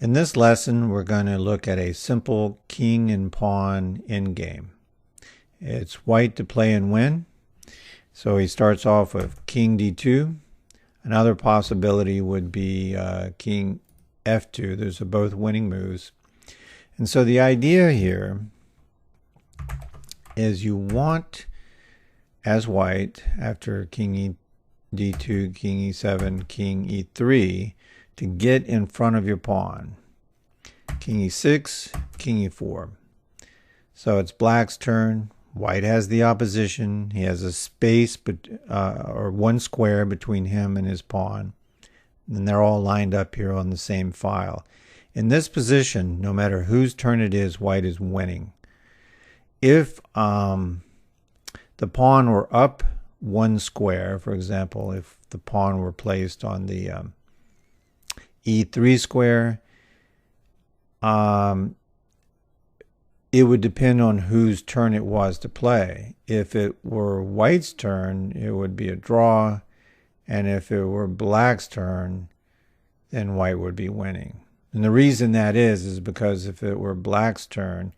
In this lesson, we're going to look at a simple king and pawn endgame. It's white to play and win. So he starts off with king d2. Another possibility would be king f2. Those are both winning moves. And so the idea here is you want, as white, after king d2, king e7, king e3, to get in front of your pawn. King e6, king e4. So it's black's turn. White has the opposition. He has a space, or one square between him and his pawn. And they're all lined up here on the same file. In this position, no matter whose turn it is, white is winning. If the pawn were up one square, for example, if the pawn were placed on the e3 square, it would depend on whose turn it was to play. If it were white's turn, it would be a draw, and if it were black's turn, then white would be winning. And the reason that is because if it were black's turn,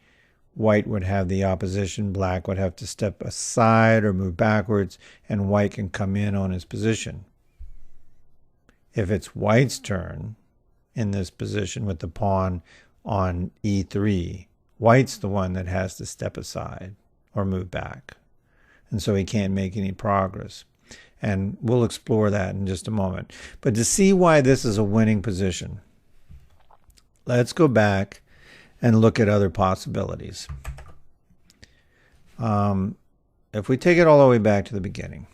white would have the opposition, black would have to step aside or move backwards, and white can come in on his position. If it's white's turn in this position with the pawn on e3, white's the one that has to step aside or move back. And so he can't make any progress. And we'll explore that in just a moment. But to see why this is a winning position, let's go back and look at other possibilities. If we take it all the way back to the beginning,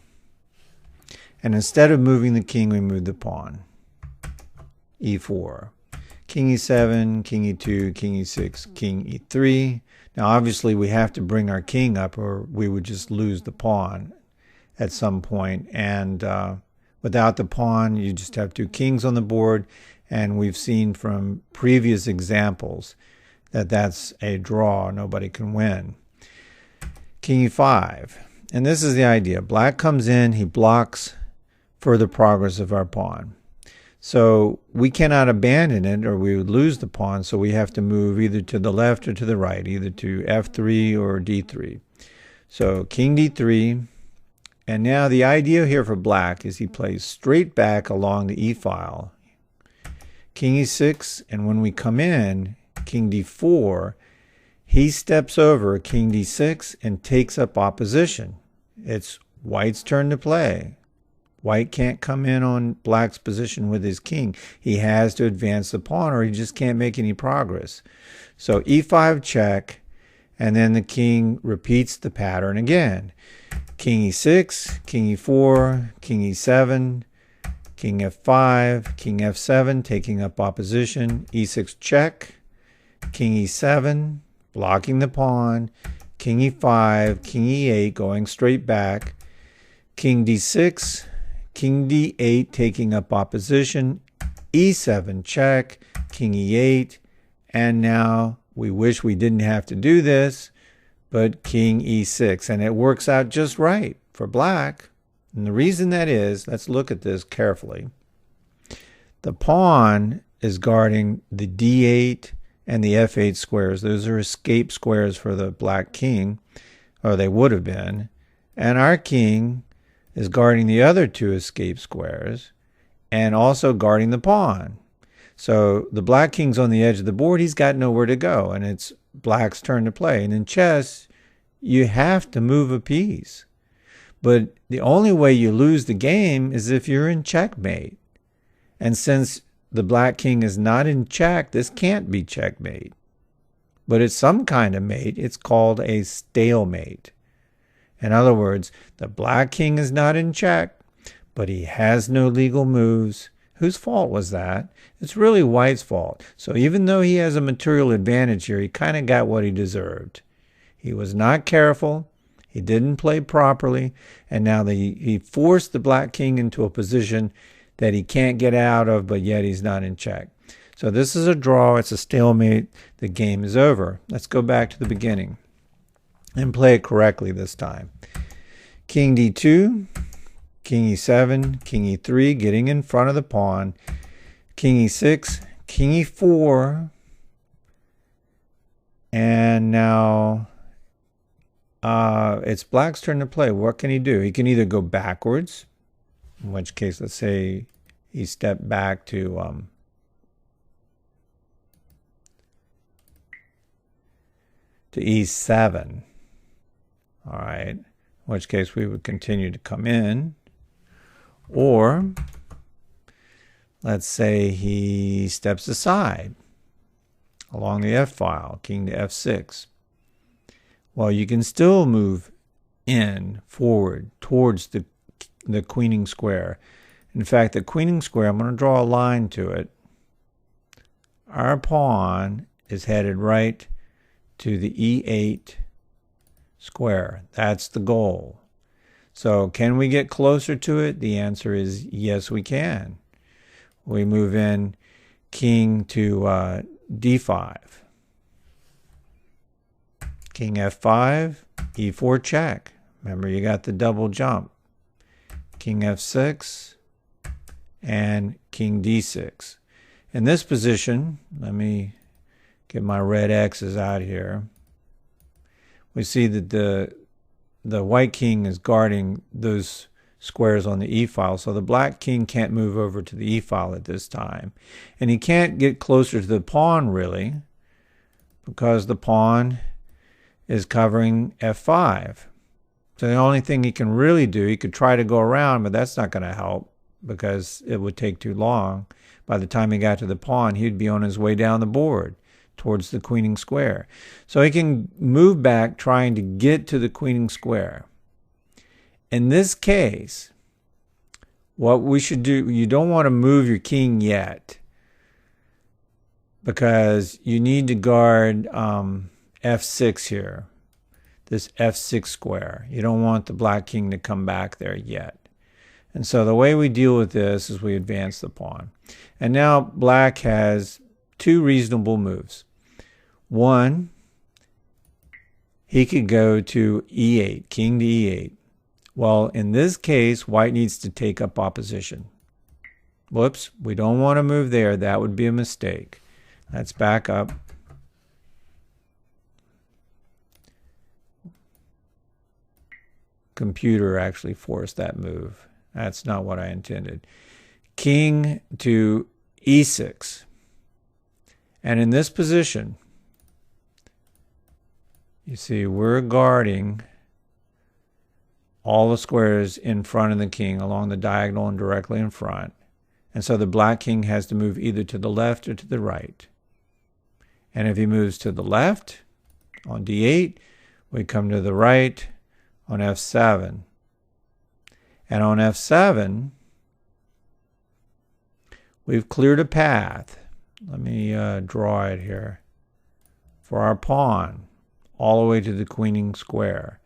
and instead of moving the king, we move the pawn, e4. King e7, king e2, king e6, king e3. Now obviously we have to bring our king up or we would just lose the pawn at some point. And without the pawn, you just have two kings on the board. And we've seen from previous examples that that's a draw. Nobody can win. King e5. And this is the idea. Black comes in, he blocks further progress of our pawn. So we cannot abandon it or we would lose the pawn, so we have to move either to the left or to the right, either to f3 or d3. So king d3, and now the idea here for black is he plays straight back along the e-file. King e6, and when we come in, king d4, he steps over king d6 and takes up opposition. It's white's turn to play. White can't come in on black's position with his king. He has to advance the pawn or he just can't make any progress. So e5 check, and then the king repeats the pattern again. King e6, king e4, king e7, king f5, king f7, taking up opposition, e6 check, king e7, blocking the pawn, king e5, king e8, going straight back, king d6, king d8, taking up opposition, e7 check, king e8, and now we wish we didn't have to do this, but king e6, and it works out just right for black. And the reason that is, let's look at this carefully. The pawn is guarding the d8 and the f8 squares. Those are escape squares for the black king, or they would have been, and our king is guarding the other two escape squares and also guarding the pawn. So the black king's on the edge of the board. He's got nowhere to go, and it's black's turn to play. And in chess, you have to move a piece. But the only way you lose the game is if you're in checkmate. And since the black king is not in check, this can't be checkmate. But it's some kind of mate. It's called a stalemate. In other words, the black king is not in check, but he has no legal moves. Whose fault was that? It's really white's fault. So even though he has a material advantage here, he kind of got what he deserved. He was not careful. He didn't play properly. And now he forced the black king into a position that he can't get out of, but yet he's not in check. So this is a draw. It's a stalemate. The game is over. Let's go back to the beginning and play it correctly this time. King d2, king e7, king e3, getting in front of the pawn, king e6, king e4, and now it's black's turn to play. What can he do? He can either go backwards, in which case, let's say he stepped back to e7. All right, in which case we would continue to come in. Or let's say he steps aside along the F file, king to F6. Well, you can still move in forward towards the queening square. In fact, the queening square, I'm going to draw a line to it. Our pawn is headed right to the E8 square. That's the goal. So can we get closer to it? The answer is yes, we can. We move in king to D5. King F5, E4 check. Remember, you got the double jump. King F6 and king D6. In this position, let me get my red X's out here. We see that the white king is guarding those squares on the E file, so the black king can't move over to the E file at this time. And he can't get closer to the pawn, really, because the pawn is covering F5. So the only thing he can really do, he could try to go around, but that's not going to help because it would take too long. By the time he got to the pawn, he'd be on his way down the board towards the queening square. So he can move back trying to get to the queening square. In this case, what we should do, you don't want to move your king yet because you need to guard F6 here, this F6 square. You don't want the black king to come back there yet. And so the way we deal with this is we advance the pawn. And now black has two reasonable moves. One, he could go to E8, king to E8. Well, in this case, white needs to take up opposition. Whoops, we don't want to move there. That would be a mistake. Let's back up. Computer actually forced that move. That's not what I intended. King to E6. And in this position, you see we're guarding all the squares in front of the king along the diagonal and directly in front. And so the black king has to move either to the left or to the right. And if he moves to the left on D8, we come to the right on F7. And on F7, we've cleared a path. Let me draw it here. For our pawn, all the way to the queening square.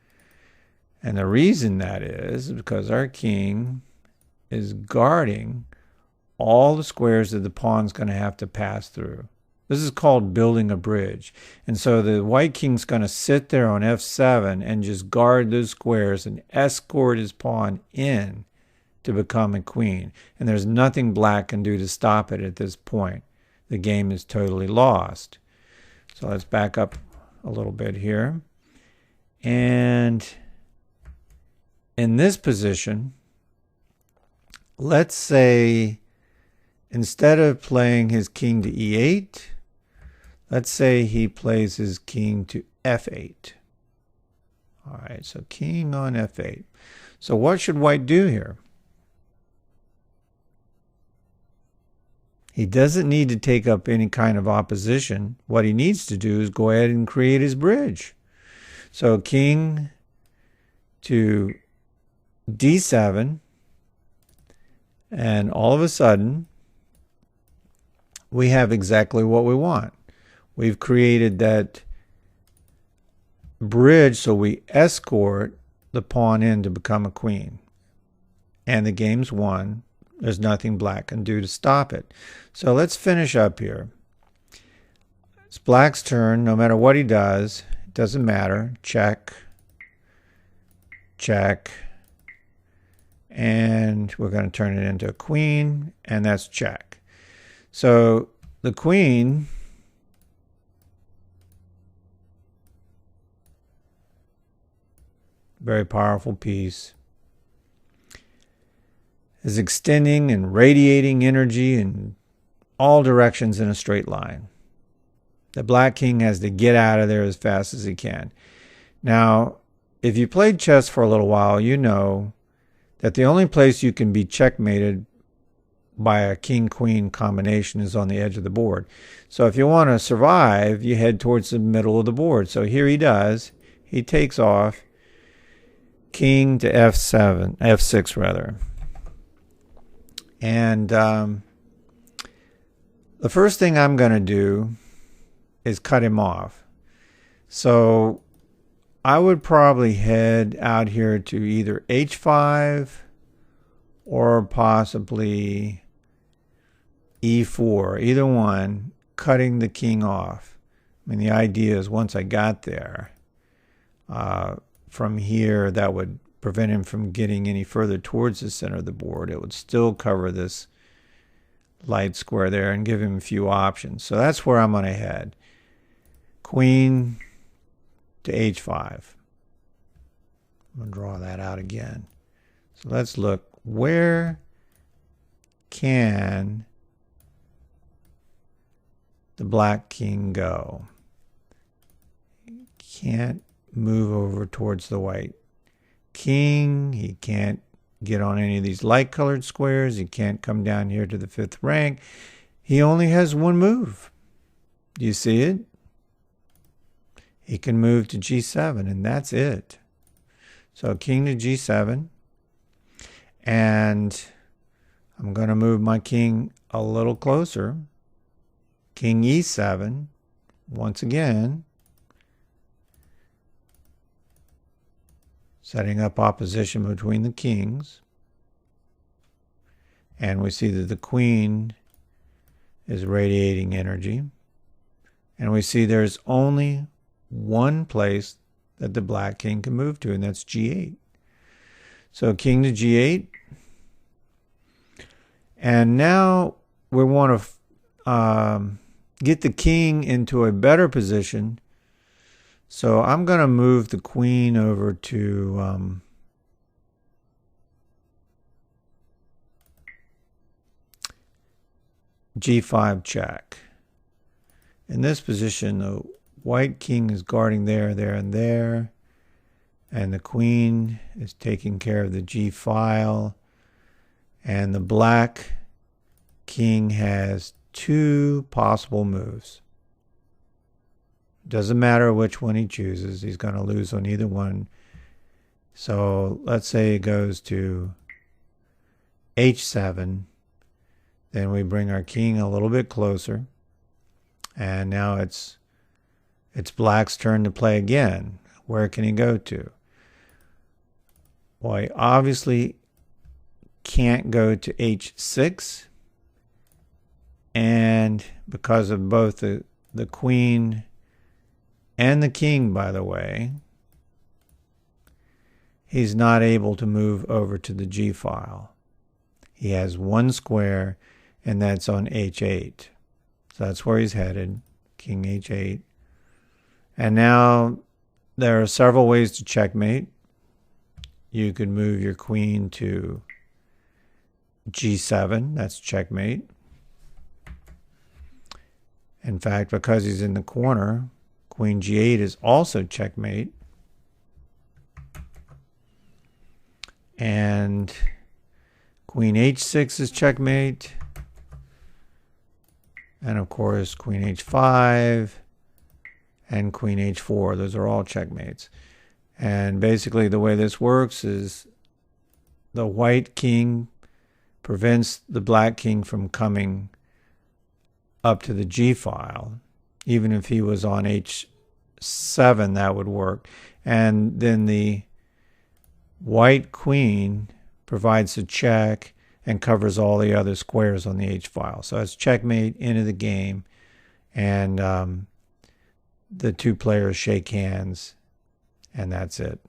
And the reason that is because our king is guarding all the squares that the pawn's going to have to pass through. This is called building a bridge. And so the white king's going to sit there on F7 and just guard those squares and escort his pawn in to become a queen. And there's nothing black can do to stop it at this point. The game is totally lost. So let's back up a little bit here. And in this position, let's say instead of playing his king to E8, let's say he plays his king to F8. All right, so king on F8. So what should white do here? He doesn't need to take up any kind of opposition. What he needs to do is go ahead and create his bridge. So king to D7, and all of a sudden, we have exactly what we want. We've created that bridge so we escort the pawn in to become a queen. And the game's won. There's nothing black can do to stop it. So let's finish up here. It's black's turn. No matter what he does, it doesn't matter. Check. Check. And we're going to turn it into a queen, and that's check. So the queen very powerful piece, is extending and radiating energy in all directions in a straight line. The black king has to get out of there as fast as he can. Now, if you played chess for a little while, you know that the only place you can be checkmated by a king-queen combination is on the edge of the board. So if you want to survive, you head towards the middle of the board. So here he does. He takes off. King to f6 rather. And the first thing I'm going to do is cut him off. So I would probably head out here to either h5 or possibly e4, either one, cutting the king off. I mean, the idea is once I got there, from here, that would prevent him from getting any further towards the center of the board. It would still cover this light square there and give him a few options. So that's where I'm going to head. Queen to h5. I'm going to draw that out again. So let's look. Where can the black king go? Can't move over towards the white king. He can't get on any of these light colored squares. He can't come down here to the 5th rank. He only has one move. Do you see it? He can move to g7 and that's it. So king to g7, and I'm going to move my king a little closer. King e7 once again, setting up opposition between the kings. And we see that the queen is radiating energy. And we see there's only one place that the black king can move to, and that's g8. So king to g8. And now we want to get the king into a better position. So I'm going to move the queen over to g5 check. In this position, the white king is guarding there, there, and there. And the queen is taking care of the g file. And the black king has two possible moves. Doesn't matter which one he chooses. He's going to lose on either one. So let's say it goes to h7. Then we bring our king a little bit closer. And now it's black's turn to play again. Where can he go to? Well, he obviously can't go to h6. And because of both the queen and the king, by the way, he's not able to move over to the g file. He has one square, and that's on h8. So that's where he's headed, king h8. And now there are several ways to checkmate. You could move your queen to g7. That's checkmate. In fact, because he's in the corner, queen g8 is also checkmate. And queen h6 is checkmate. And of course, queen h5 and queen h4. Those are all checkmates. And basically the way this works is the white king prevents the black king from coming up to the g file. Even if he was on h7, that would work. And then the white queen provides a check and covers all the other squares on the h file. So it's checkmate, into the game, and the two players shake hands, and that's it.